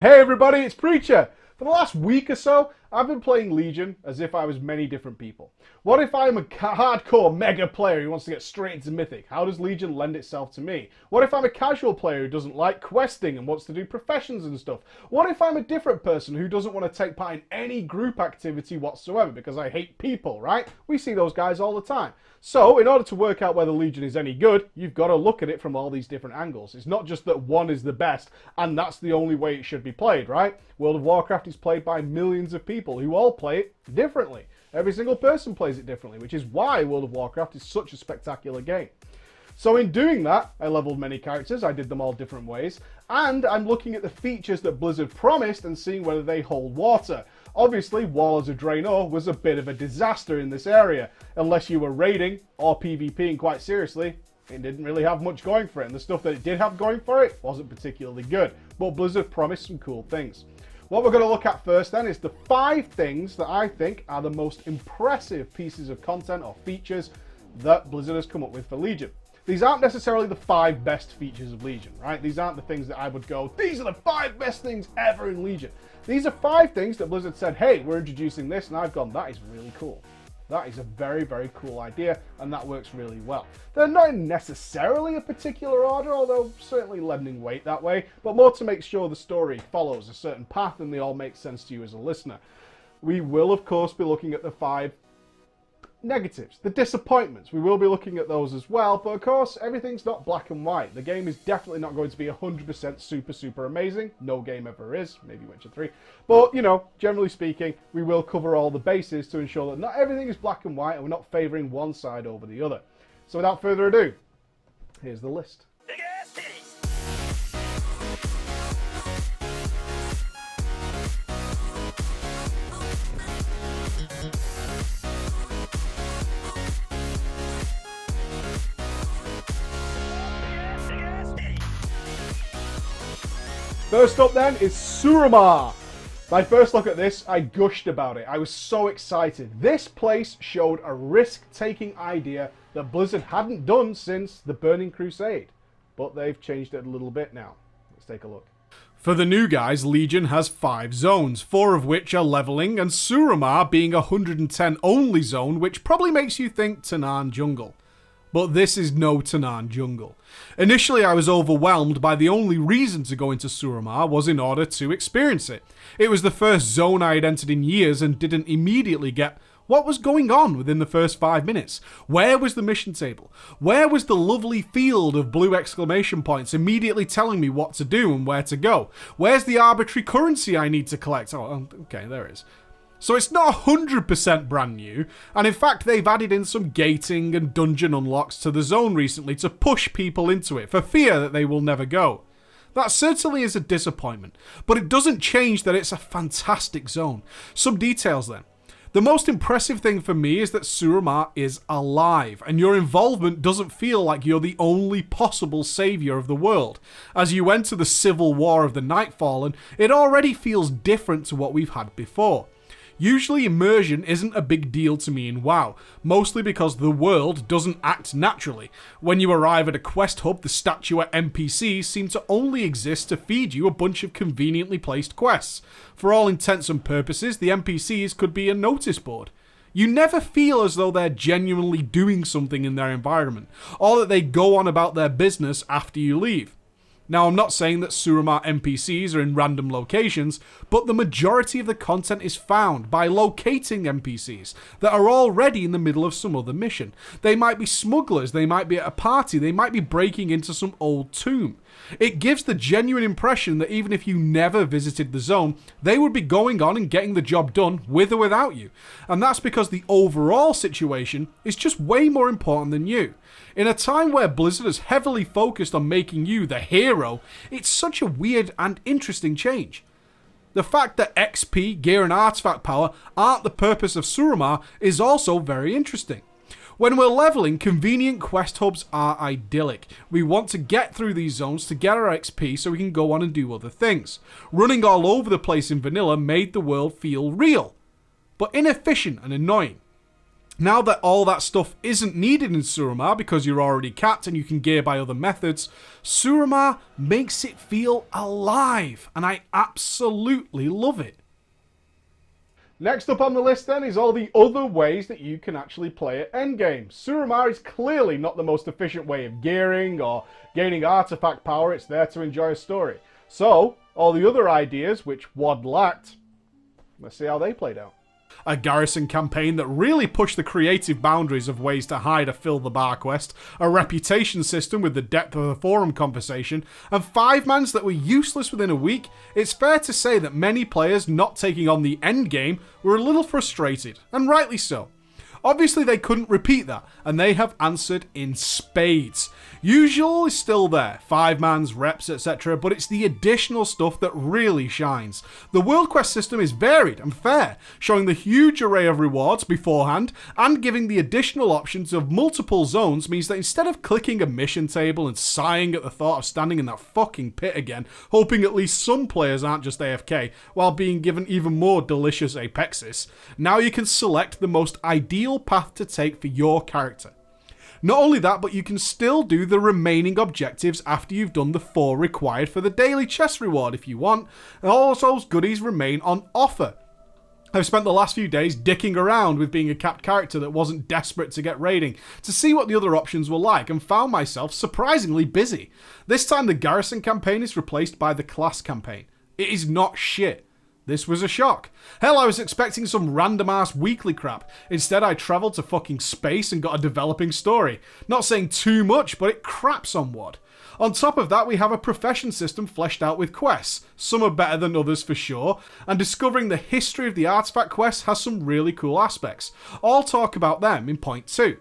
Hey everybody, it's Preacher! For the last week or so, I've been playing Legion as if I was many different people. What if I'm a hardcore mega player who wants to get straight into Mythic? How does Legion lend itself to me? What if I'm a casual player who doesn't like questing and wants to do professions and stuff? What if I'm a different person who doesn't want to take part in any group activity whatsoever because I hate people, right? We see those guys all the time. So, in order to work out whether Legion is any good, you've got to look at it from all these different angles. It's not just that one is the best, and that's the only way it should be played, right? World of Warcraft is played by millions of people who all play it differently. Every single person plays it differently, which is why World of Warcraft is such a spectacular game. So in doing that, I leveled many characters, I did them all different ways, and I'm looking at the features that Blizzard promised and seeing whether they hold water. Obviously, Warlords of Draenor was a bit of a disaster in this area. Unless you were raiding or PvPing quite seriously, it didn't really have much going for it, and the stuff that it did have going for it wasn't particularly good. But Blizzard promised some cool things. What we're going to look at first then is the 5 things that I think are the most impressive pieces of content or features that Blizzard has come up with for Legion. These aren't necessarily the 5 best features of Legion, right? These aren't the things that I would go, these are the 5 best things ever in Legion. These are 5 things that Blizzard said, hey, we're introducing this, and I've gone, that is really cool. That is a very, very cool idea, and that works really well. They're not necessarily a particular order, although certainly lending weight that way, but more to make sure the story follows a certain path and they all make sense to you as a listener. We will, of course, be looking at the 5 negatives, the disappointments. We will be looking at those as well, but of course, everything's not black and white. The game is definitely not going to be 100% super amazing. No game ever is, maybe Witcher 3. But, you know, generally speaking, we will cover all the bases to ensure that not everything is black and white and we're not favouring one side over the other. So without further ado, here's the list. First up then is Surama. My first look at this, I gushed about it. I was so excited. This place showed a risk-taking idea that Blizzard hadn't done since the Burning Crusade. But they've changed it a little bit now. Let's take a look. For the new guys, Legion has 5 zones, 4 of which are leveling, and Surama being a 110 only zone, which probably makes you think Tanaan Jungle. But this is no Tanaan Jungle. Initially, I was overwhelmed by the only reason to go into Surama was in order to experience it. It was the first zone I had entered in years and didn't immediately get what was going on within the first 5 minutes. Where was the mission table? Where was the lovely field of blue exclamation points immediately telling me what to do and where to go? Where's the arbitrary currency I need to collect? Oh, okay, there it is. So it's not 100% brand new, and in fact they've added in some gating and dungeon unlocks to the zone recently to push people into it for fear that they will never go. That certainly is a disappointment, but it doesn't change that it's a fantastic zone. Some details then. The most impressive thing for me is that Surama is alive, and your involvement doesn't feel like you're the only possible saviour of the world. As you enter the civil war of the Nightfallen, it already feels different to what we've had before. Usually immersion isn't a big deal to me in WoW, mostly because the world doesn't act naturally. When you arrive at a quest hub, the statuette NPCs seem to only exist to feed you a bunch of conveniently placed quests. For all intents and purposes, the NPCs could be a notice board. You never feel as though they're genuinely doing something in their environment, or that they go on about their business after you leave. Now, I'm not saying that Surama NPCs are in random locations, but the majority of the content is found by locating NPCs that are already in the middle of some other mission. They might be smugglers, they might be at a party, they might be breaking into some old tomb. It gives the genuine impression that even if you never visited the zone, they would be going on and getting the job done with or without you. And that's because the overall situation is just way more important than you. In a time where Blizzard has heavily focused on making you the hero, it's such a weird and interesting change. The fact that XP, gear and artifact power aren't the purpose of Surama is also very interesting. When we're leveling, convenient quest hubs are idyllic. We want to get through these zones to get our XP so we can go on and do other things. Running all over the place in vanilla made the world feel real, but inefficient and annoying. Now that all that stuff isn't needed in Surama because you're already capped and you can gear by other methods, Surama makes it feel alive, and I absolutely love it. Next up on the list then is all the other ways that you can actually play at Endgame. Surama is clearly not the most efficient way of gearing or gaining artifact power, it's there to enjoy a story. So, all the other ideas which WoD lacked, let's see how they played out. A garrison campaign that really pushed the creative boundaries of ways to hide a fill the bar quest, a reputation system with the depth of a forum conversation, and 5-mans that were useless within a week. It's fair to say that many players not taking on the endgame were a little frustrated, and rightly so. Obviously they couldn't repeat that, and they have answered in spades. Usual is still there, 5-mans, reps, etc., but it's the additional stuff that really shines. The world quest system is varied and fair, showing the huge array of rewards beforehand, and giving the additional options of multiple zones means that instead of clicking a mission table and sighing at the thought of standing in that fucking pit again, hoping at least some players aren't just AFK, while being given even more delicious apexes, now you can select the most ideal path to take for your character. Not only that, but you can still do the remaining objectives after you've done the 4 required for the daily chest reward if you want, and all those goodies remain on offer. I've spent the last few days dicking around with being a capped character that wasn't desperate to get raiding to see what the other options were like, and found myself surprisingly busy. This time the garrison campaign is replaced by the class campaign. It is not shit. This was a shock. Hell, I was expecting some random ass weekly crap. Instead, I travelled to fucking space and got a developing story. Not saying too much, but it craps on WoD. On top of that, we have a profession system fleshed out with quests. Some are better than others for sure, and discovering the history of the artifact quests has some really cool aspects. I'll talk about them in point 2.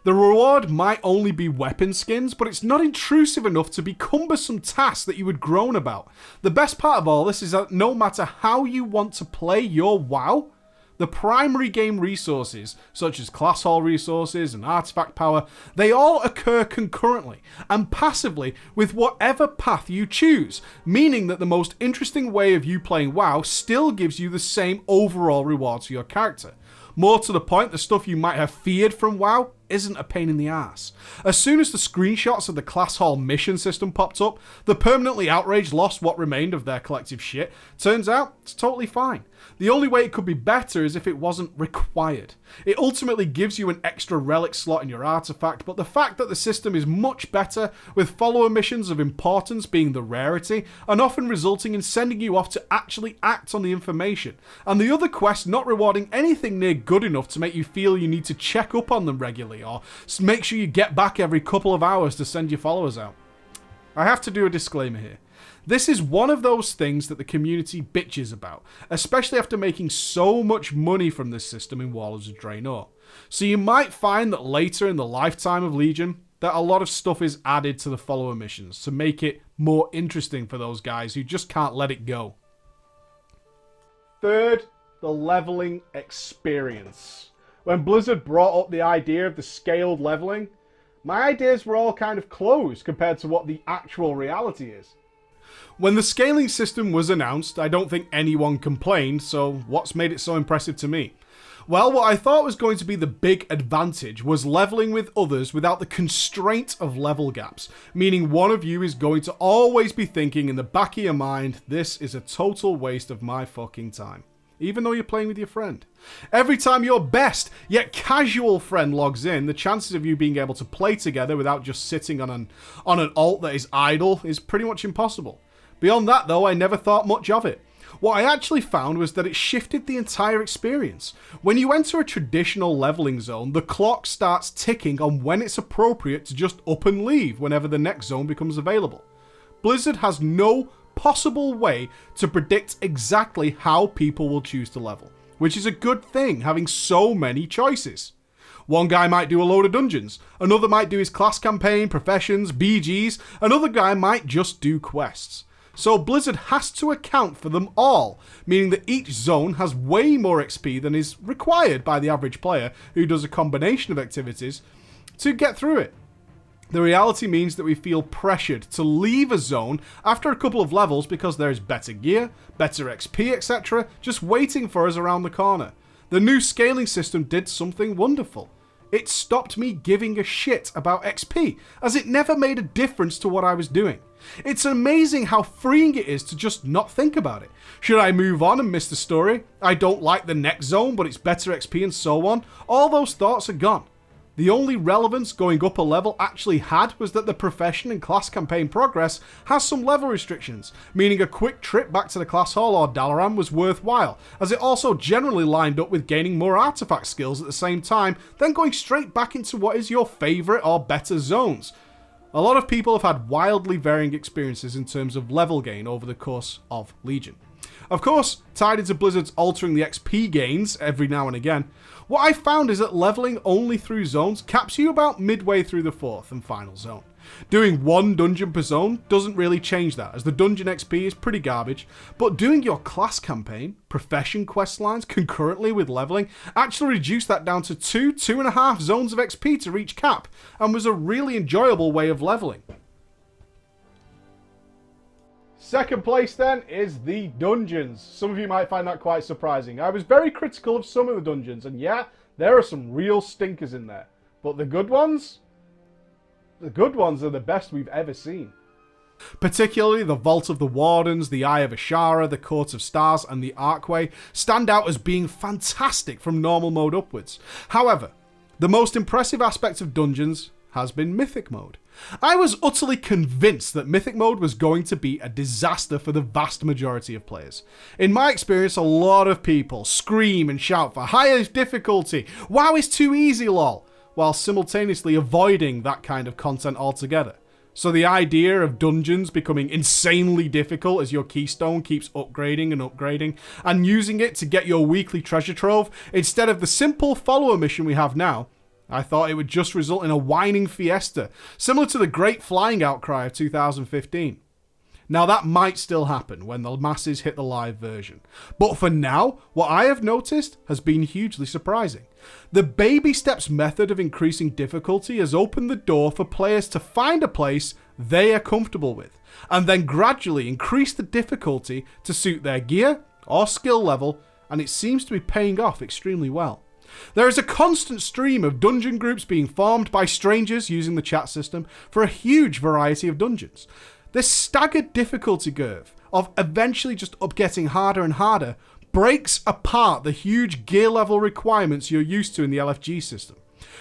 The reward might only be weapon skins, but it's not intrusive enough to be cumbersome tasks that you would groan about. The best part of all this is that no matter how you want to play your WoW, the primary game resources, such as class hall resources and artifact power, they all occur concurrently and passively with whatever path you choose, meaning that the most interesting way of you playing WoW still gives you the same overall rewards for your character. More to the point, the stuff you might have feared from WoW isn't a pain in the ass. As soon as the screenshots of the class hall mission system popped up, the permanently outraged lost what remained of their collective shit. Turns out, it's totally fine. The only way it could be better is if it wasn't required. It ultimately gives you an extra relic slot in your artifact, but the fact that the system is much better, with follower missions of importance being the rarity, and often resulting in sending you off to actually act on the information, and the other quests not rewarding anything near good enough to make you feel you need to check up on them regularly, or make sure you get back every couple of hours to send your followers out. I have to do a disclaimer here. This is one of those things that the community bitches about, especially after making so much money from this system in Warlords of Draenor. So you might find that later in the lifetime of Legion, that a lot of stuff is added to the follower missions to make it more interesting for those guys who just can't let it go. Third, the leveling experience. When Blizzard brought up the idea of the scaled leveling, my ideas were all kind of closed compared to what the actual reality is. When the scaling system was announced, I don't think anyone complained, so what's made it so impressive to me? Well, what I thought was going to be the big advantage was leveling with others without the constraint of level gaps, meaning one of you is going to always be thinking in the back of your mind, this is a total waste of my fucking time. Even though you're playing with your friend. Every time your best, yet casual friend logs in, the chances of you being able to play together without just sitting on an alt that is idle is pretty much impossible. Beyond that though, I never thought much of it. What I actually found was that it shifted the entire experience. When you enter a traditional leveling zone, the clock starts ticking on when it's appropriate to just up and leave whenever the next zone becomes available. Blizzard has no possible way to predict exactly how people will choose to level, which is a good thing, having so many choices. One guy might do a load of dungeons, another might do his class campaign, professions, BGs, another guy might just do quests. So Blizzard has to account for them all, meaning that each zone has way more XP than is required by the average player who does a combination of activities to get through it. The reality means that we feel pressured to leave a zone after a couple of levels because there is better gear, better XP, etc. just waiting for us around the corner. The new scaling system did something wonderful. It stopped me giving a shit about XP, as it never made a difference to what I was doing. It's amazing how freeing it is to just not think about it. Should I move on and miss the story? I don't like the next zone, but it's better XP and so on. All those thoughts are gone. The only relevance going up a level actually had was that the profession and class campaign progress has some level restrictions, meaning a quick trip back to the class hall or Dalaran was worthwhile, as it also generally lined up with gaining more artifact skills at the same time, then going straight back into what is your favourite or better zones. A lot of people have had wildly varying experiences in terms of level gain over the course of Legion. Of course, tied into Blizzard's altering the XP gains every now and again, what I found is that leveling only through zones caps you about midway through the 4th and final zone. Doing one dungeon per zone doesn't really change that, as the dungeon XP is pretty garbage, but doing your class campaign, profession quest lines concurrently with leveling actually reduced that down to 2.5 zones of XP to reach cap, and was a really enjoyable way of leveling. Second place then is the dungeons. Some of you might find that quite surprising. I was very critical of some of the dungeons, and yeah, there are some real stinkers in there. But the good ones are the best we've ever seen. Particularly the Vault of the Wardens, the Eye of Ashara, the Court of Stars, and the Archway stand out as being fantastic from normal mode upwards. However, the most impressive aspect of dungeons has been Mythic mode. I was utterly convinced that Mythic mode was going to be a disaster for the vast majority of players. In my experience, a lot of people scream and shout for higher difficulty, WoW is too easy lol, while simultaneously avoiding that kind of content altogether. So the idea of dungeons becoming insanely difficult as your keystone keeps upgrading and upgrading, and using it to get your weekly treasure trove instead of the simple follower mission we have now, I thought it would just result in a whining fiesta, similar to the Great Flying Outcry of 2015. Now that might still happen when the masses hit the live version, but for now, what I have noticed has been hugely surprising. The baby steps method of increasing difficulty has opened the door for players to find a place they are comfortable with, and then gradually increase the difficulty to suit their gear or skill level, and it seems to be paying off extremely well. There is a constant stream of dungeon groups being formed by strangers using the chat system for a huge variety of dungeons. This staggered difficulty curve of eventually just up getting harder and harder breaks apart the huge gear level requirements you're used to in the LFG system.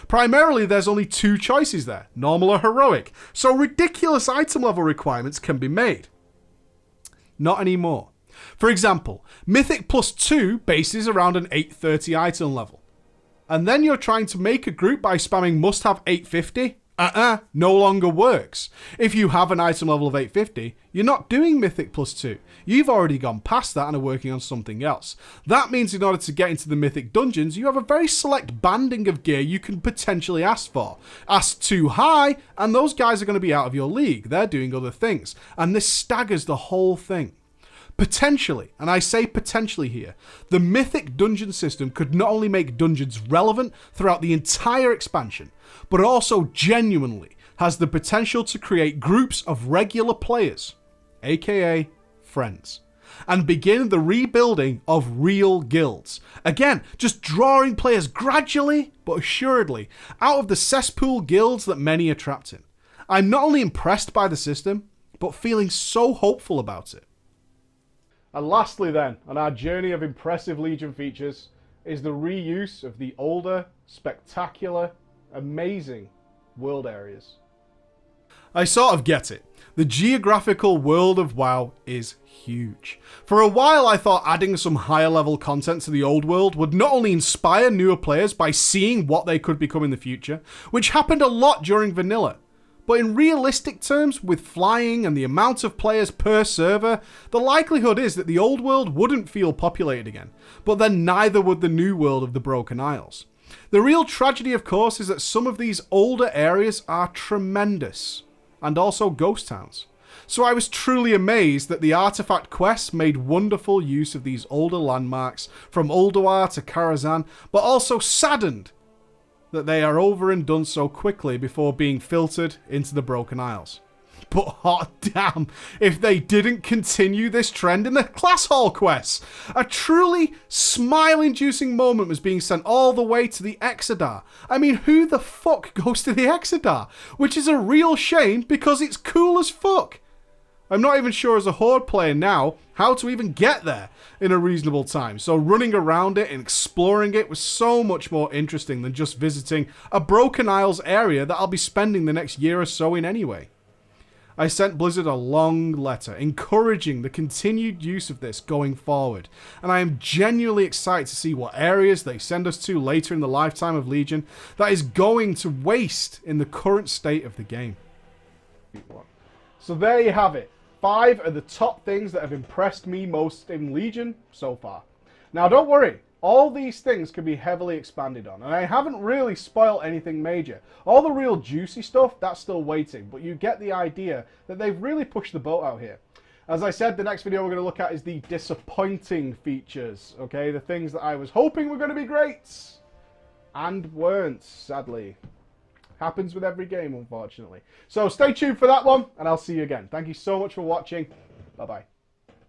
Primarily, there's only two choices there, normal or heroic, so ridiculous item level requirements can be made. Not anymore. For example, Mythic plus 2 bases around an 830 item level. And then you're trying to make a group by spamming must have 850? No longer works. If you have an item level of 850, you're not doing Mythic plus 2. You've already gone past that and are working on something else. That means in order to get into the Mythic dungeons, you have a very select banding of gear you can potentially ask for. Ask too high, and those guys are going to be out of your league. They're doing other things. And this staggers the whole thing. Potentially, and I say potentially here, the Mythic dungeon system could not only make dungeons relevant throughout the entire expansion, but also genuinely has the potential to create groups of regular players, aka friends, and begin the rebuilding of real guilds. Again, just drawing players gradually but assuredly out of the cesspool guilds that many are trapped in. I'm not only impressed by the system, but feeling so hopeful about it. And lastly then, on our journey of impressive Legion features, is the reuse of the older, spectacular, amazing world areas. I sort of get it. The geographical world of WoW is huge. For a while I thought adding some higher level content to the old world would not only inspire newer players by seeing what they could become in the future, which happened a lot during vanilla, but in realistic terms, with flying and the amount of players per server, the likelihood is that the old world wouldn't feel populated again, but then neither would the new world of the Broken Isles. The real tragedy, of course, is that some of these older areas are tremendous, and also ghost towns. So I was truly amazed that the artifact quests made wonderful use of these older landmarks, from Ulduar to Karazhan, but also saddened that they are over and done so quickly before being filtered into the Broken Isles. but hot damn if they didn't continue this trend in the class hall quests. A truly smile-inducing moment was being sent all the way to the Exodar. I mean, who the fuck goes to the Exodar? Which is a real shame because it's cool as fuck. I'm not even sure as a Horde player now how to even get there in a reasonable time. So running around it and exploring it was so much more interesting than just visiting a Broken Isles area that I'll be spending the next year or so in anyway. I sent Blizzard a long letter encouraging the continued use of this going forward, and I am genuinely excited to see what areas they send us to later in the lifetime of Legion that is going to waste in the current state of the game. So there you have it. 5 are the top things that have impressed me most in Legion so far. Now don't worry, all these things can be heavily expanded on, and I haven't really spoiled anything major. All the real juicy stuff, that's still waiting, but you get the idea that they've really pushed the boat out here. As I said, the next video we're going to look at is the disappointing features, okay? The things that I was hoping were going to be great, and weren't, sadly. Happens with every game, unfortunately. So stay tuned for that one, and I'll see you again. Thank you so much for watching. Bye-bye.